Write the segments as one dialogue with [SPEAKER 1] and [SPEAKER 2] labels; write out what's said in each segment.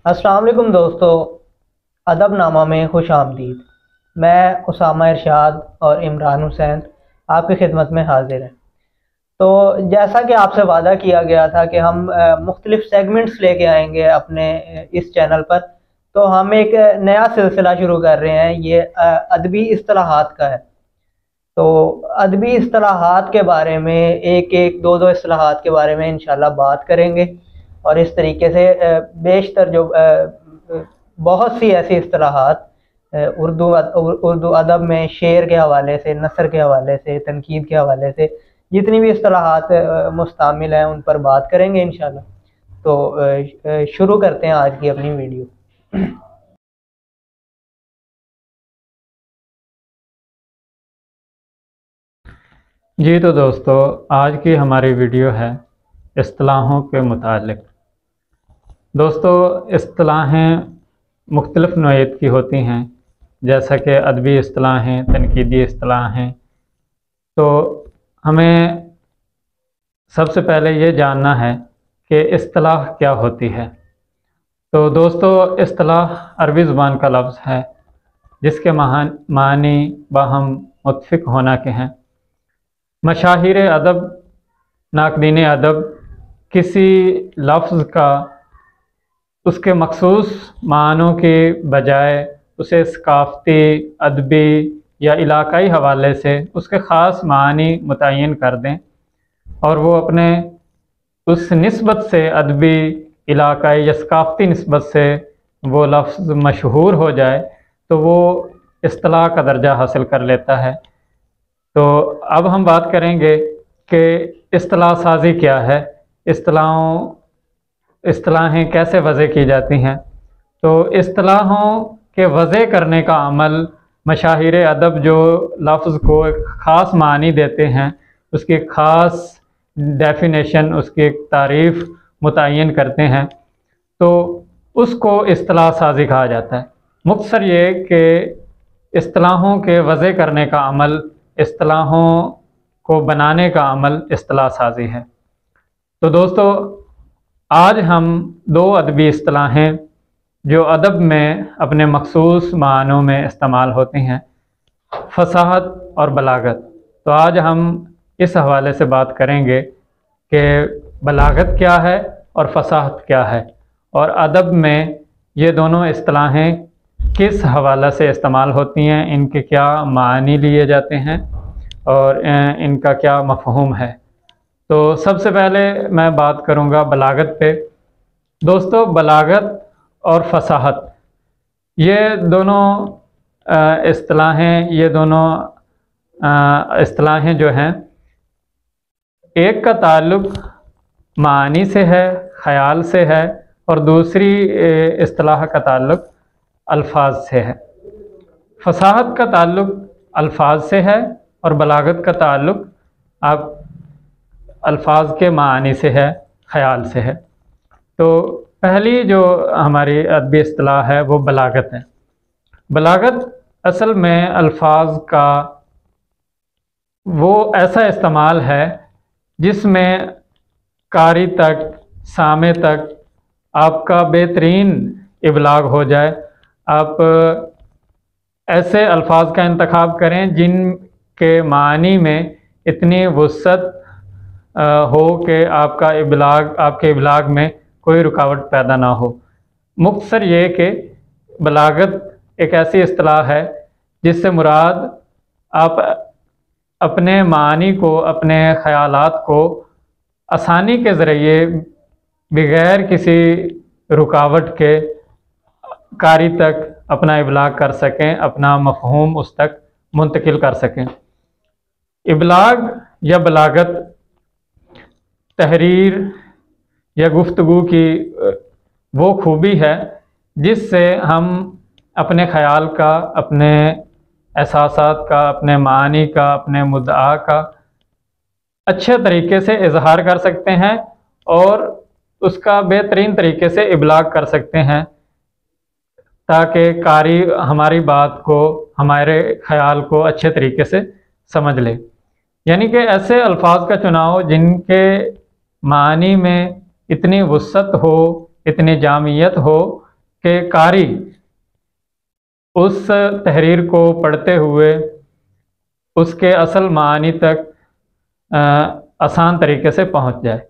[SPEAKER 1] अस्सलाम वालेकुम दोस्तों, अदबनामा में खुश आमदीद। मैं उसामा इरशाद और इमरान हुसैन आपकी खिदमत में हाजिर हैं। तो जैसा कि आपसे वादा किया गया था कि हम मुख्तलिफ सेगमेंट्स लेके आएंगे अपने इस चैनल पर। तो हम एक नया सिलसिला शुरू कर रहे हैं, ये अदबी इस्तिलाहात का है। तो अदबी इस्तिलाहात के बारे में एक एक दो दो इस्तिलाहात के बारे में इंशाल्लाह बात करेंगे। और इस तरीके से बेशतर जो बहुत सी ऐसी इस्तिलाहात उर्दू अदब में शेर के हवाले से, नसर के हवाले से, तनकीद के हवाले से जितनी भी इस्तिलाहात मुश्तामिल हैं उन पर बात करेंगे इंशाल्लाह। तो शुरू करते हैं आज की अपनी वीडियो।
[SPEAKER 2] जी तो दोस्तों, आज की हमारी वीडियो है इस्तिलाहों के मुतालिक। दोस्तों, इस्तिलाहें मुख्तलिफ़ नौइयत की होती हैं, जैसा कि अदबी इस्तिलाहें, तनकीदी इस्तिलाहें। तो हमें सबसे पहले ये जानना है कि इस्तिलाह क्या होती है। तो दोस्तों, इस्तिलाह अरबी ज़ुबान का लफ्ज़ है जिसके मानी बाहम मुत्फ़िक होना के हैं। मशाहिर अदब, नाक़दीन अदब किसी लफ्ज़ का उसके मखसूस मानों के बजाय उसे सकाफ़ती, अदबी या इलाकाई हवाले से उसके ख़ास मानी मुतय्यन कर दें और वो अपने उस निस्बत से, अदबी, इलाकाई या सकाफ़ती निस्बत से वो लफ्ज़ मशहूर हो जाए तो वो इस्तिलाह का दर्जा हासिल कर लेता है। तो अब हम बात करेंगे कि इस्तिलाह साज़ी क्या है, इस्तिलाहें कैसे वज़े की जाती हैं। तो इस्तिलाहों के वज़े करने का अमल मशाहिर अदब जो लफ्ज़ को एक ख़ास मानी देते हैं, उसकी ख़ास डेफिनेशन, उसकी तारीफ़ मुतय्यन करते हैं, तो उसको इस्तिलाह साज़ी कहा जाता है। मुख्तसर ये कि इस्तिलाहों के वज़े करने का अमल, इस्तिलाहों को बनाने का अमल इस्तिलाह साज़ी है। तो दोस्तों, आज हम दो अदबी इस्तिलाहें जो अदब में अपने मखसूस मानों में इस्तेमाल होती हैं, फ़साहत और बलागत। तो आज हम इस हवाले से बात करेंगे कि बलागत क्या है और फ़साहत क्या है, और अदब में ये दोनों इस्तिलाहें किस हवाले से इस्तेमाल होती हैं, इनके क्या मानी लिए जाते हैं और इनका क्या मफ़हूम है। तो सबसे पहले मैं बात करूंगा बलागत पे। दोस्तों, बलागत और फ़साहत ये दोनों इस्तिलाहें जो हैं, एक का ताल्लुक़ मानी से है, ख़याल से है, और दूसरी इस्तिलाह का ताल्लुक़ अल्फाज से है। फ़साहत का ताल्लुक़ अल्फाज से है और बलागत का ताल्लुक़ आप अल्फाज के मानी से है, ख़याल से है। तो पहली जो हमारी अदबी इस्तिलाह है वो बलागत है। बलागत असल में अल्फाज का वो ऐसा इस्तेमाल है जिसमें कारी तक, सामे तक आपका बेहतरीन इबलाग हो जाए। आप ऐसे अल्फाज का इंतखाब करें जिनके मानी में इतनी वुसअत हो कि आपके इबलाग में कोई रुकावट पैदा ना हो। मुख्तसर ये कि बलागत एक ऐसी इस्तिलाह है जिससे मुराद आप अपने मानी को, अपने ख़यालात को आसानी के ज़रिए बग़ैर किसी रुकावट के कारी तक अपना इबलाग कर सकें, अपना मफ़हूम उस तक मुंतकिल कर सकें। इबलाग या बलागत तहरीर या गुफ्तगू की वो खूबी है जिससे हम अपने ख़याल का, अपने एहसासात का, अपने मानी का, अपने मुद्दा का अच्छे तरीके से इजहार कर सकते हैं और उसका बेहतरीन तरीके से इबलाग कर सकते हैं, ताकि कारी हमारी बात को, हमारे ख़याल को अच्छे तरीके से समझ ले। यानी कि ऐसे अल्फाज का चुनाव जिनके मानी में इतनी वुसअत हो, इतनी जामियत हो कि कारी उस तहरीर को पढ़ते हुए उसके असल मानी तक आसान तरीके से पहुंच जाए।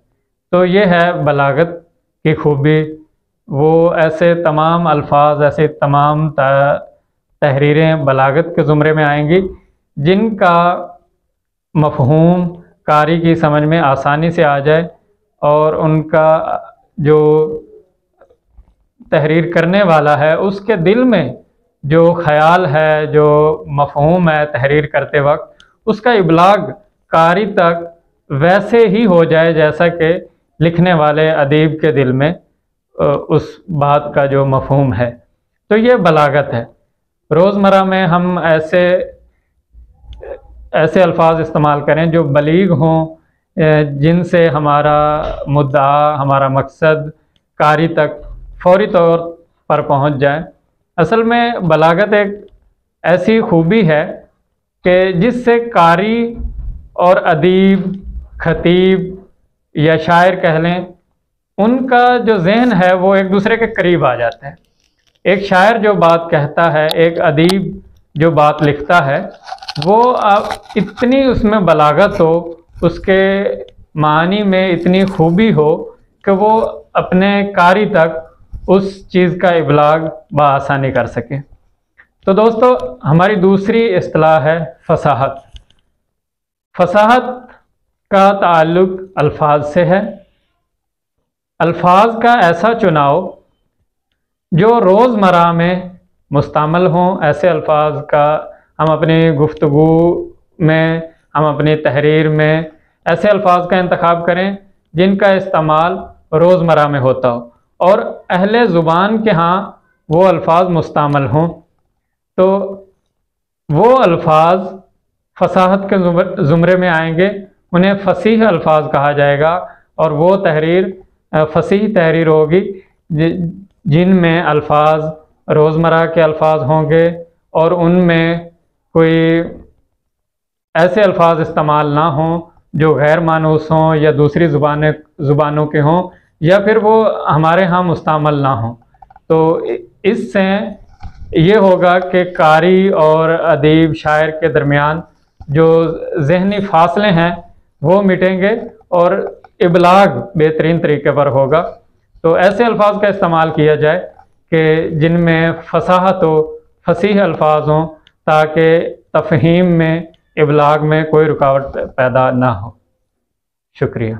[SPEAKER 2] तो ये है बलागत की खूबी। वो ऐसे तमाम अल्फाज, ऐसे तमाम तहरीरें बलागत के ज़ुमरे में आएंगी जिनका मफ़हूम कारी की समझ में आसानी से आ जाए और उनका जो तहरीर करने वाला है उसके दिल में जो ख़याल है, जो मफ़हूम है तहरीर करते वक्त, उसका इबलाग कारी तक वैसे ही हो जाए जैसा कि लिखने वाले अदीब के दिल में उस बात का जो मफ़हूम है। तो ये बलागत है। रोज़मर्रा में हम ऐसे अल्फाज इस्तेमाल करें जो बलीग हों, जिनसे हमारा मुद्दा, हमारा मकसद कारी तक फौरी तौर पर पहुंच जाए। असल में बलागत एक ऐसी खूबी है कि जिससे कारी और अदीब, खतीब या शायर कह लें, उनका जो जहन है वो एक दूसरे के करीब आ जाता है। एक शायर जो बात कहता है, एक अदीब जो बात लिखता है, वो अब इतनी उसमें बलागत हो, उसके मानी में इतनी खूबी हो कि वो अपने कारी तक उस चीज़ का इबलाग बआसानी कर सके। तो दोस्तों, हमारी दूसरी इस्तिलाह है फसाहत। फसाहत का ताल्लुक़ अल्फाज से है। अल्फाज का ऐसा चुनाव जो रोज़मर्रा में मुस्तमल हों, ऐसे अल्फाज का हम अपनी गुफ्तगू में, हम अपनी तहरीर में ऐसे अल्फाज का इंतखाब करें जिनका इस्तेमाल रोज़मर्रा में होता हो और अहले ज़ुबान के यहाँ वो अल्फाज मुस्तमल हों। तो वो अल्फाज फसाहत के ज़ुमरे में आएंगे, उन्हें फसीह अल्फाज कहा जाएगा और वो तहरीर फसीह तहरीर होगी जिनमें अल्फाज रोज़मर्रा के अल्फाज होंगे और उनमें कोई ऐसे अल्फाज इस्तेमाल ना हों जो गैर मानूस हों या दूसरी ज़ुबानों के हों या फिर वो हमारे यहाँ मुस्तमल ना हों। तो इससे ये होगा कि कारी और अदीब, शायर के दरमियान जो ज़हनी फासले हैं वो मिटेंगे और इबलाग बेहतरीन तरीके पर होगा। तो ऐसे अल्फाज का इस्तेमाल किया जाए कि जिनमें फसाहत हो, फसीह अल्फाज हों, ताकि तफ़हीम में, इबलाग में कोई रुकावट पैदा ना हो। शुक्रिया।